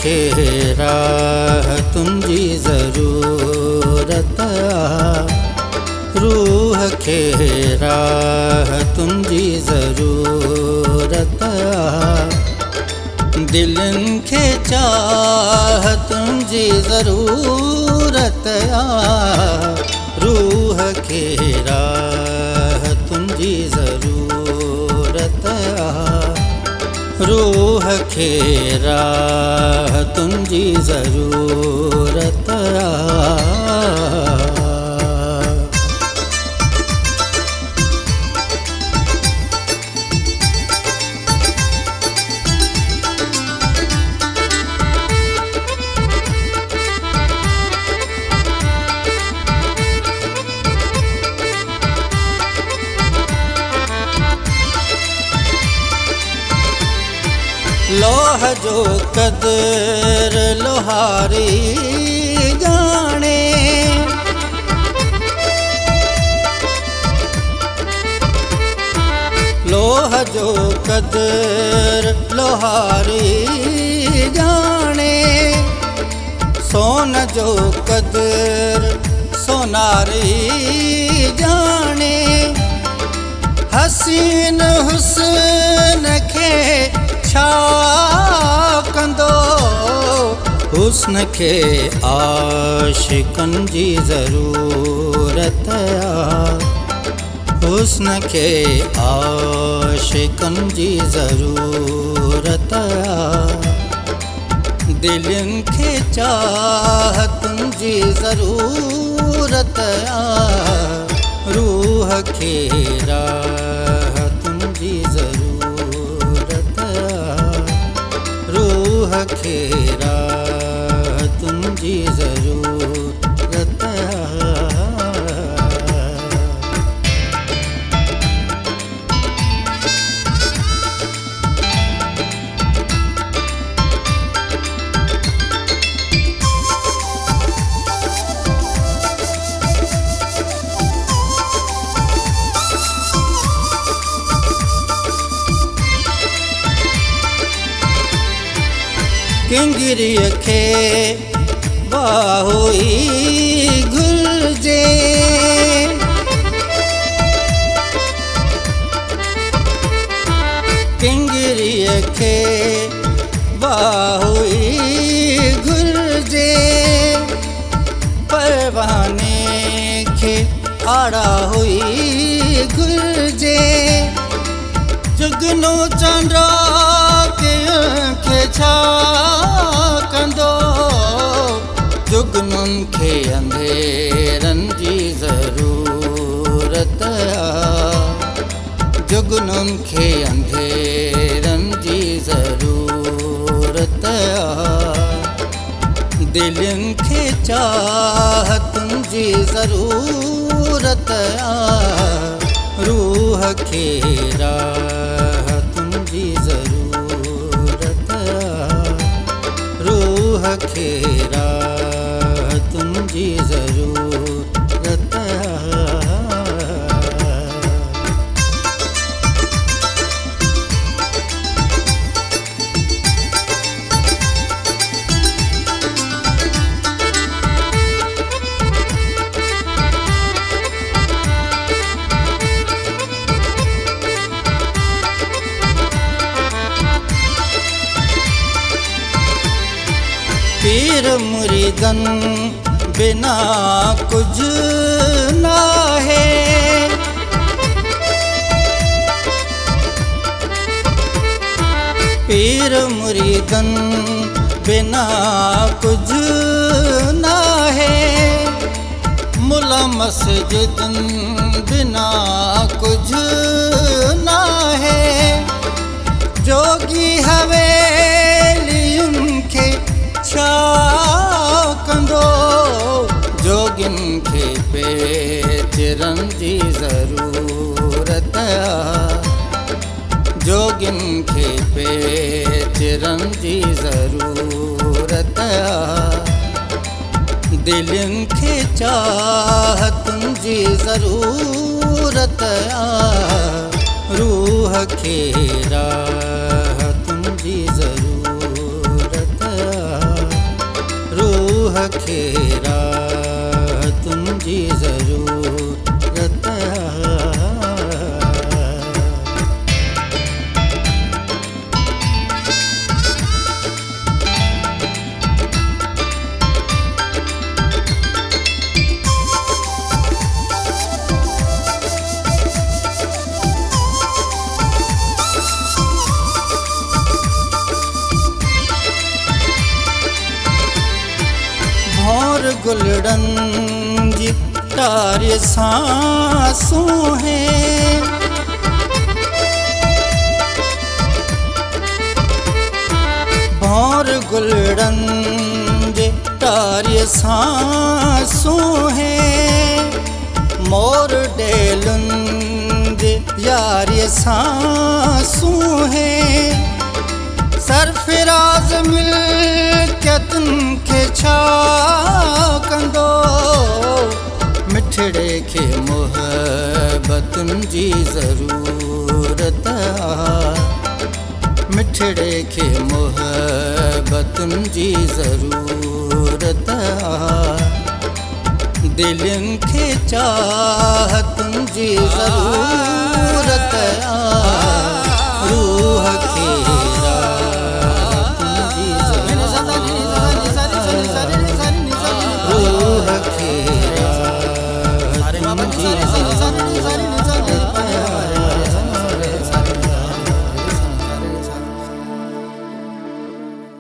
खे तुंहिंजी ज़रूरत रूह खे तुंहिंजी ज़रूरत दिलनि खे चाह तुंहिंजी ज़रूरत रूह खे तुंहिंजी ज़रूरत रूह खे तुंहिंजी ज़रूरत लोह जो कदर लोहारी जाने लोह जो कदर लोहारी जाने सोन जो कदर सोनारी जाने हसीन हुस्न खे छा कंदो हुस्न खे आशिकनि जी ज़रूरत हुस्न खे आशिकनि जी ज़रूरत दिलनि खे चाह तुंहिंजी ज़रूरत रूह खे तुंहिंजी ज़रूरत रूह खे तुंहिंजी ज़रूरत किंगरीअ खे वाहुई घुरिजे किंगरीअ खे वाहुई घुरिजे परवाने खे आड़ा हुई घुरिजे जुगनू चंडा खे छा कंदो जुगनुनि खे अंधेरनि जी ज़रूरत जुगनुनि खे अंधेरनि जी ज़रूरत दिलनि खे चाह तुंहिंजी ज़रूरत रूह खे तुंहिंजी ज़रूरत रूह खे तुंहिंजी ज़रूरत पीर मुरीदन बिना कुछ ना है पीर मुरीदन बिना कुछ ना है मुला मस्जिदन बिना कुछ ना है जोगी हवेलियुनि खे छा कंदो जोगियुनि खे पेचरनि जी ज़रूरत जोगियुनि खे पेचरनि जी ज़रूरत दिलनि खे चाह तुंहिंजी ज़रूरत रूह खे तुंहिंजी ज़रूरत खे राहतुनि जी ज़रूरत आहे। भौर गुलड़नि जी तारीअ सांसूं हैं, भौर गुलड़नि जी तारीअ सांसूं हैं, मोर डेलुनि जी यारीअ सांसूं हैं, सरफराज़ मिल्कियतुनि खे छा कंदो, मिठड़े खे मुहबतुनि जी ज़रूरत आहे, मिठड़े खे मुहबतुनि जी ज़रूरत आहे, दिलनि खे चाहतुनि जी ज़रूरत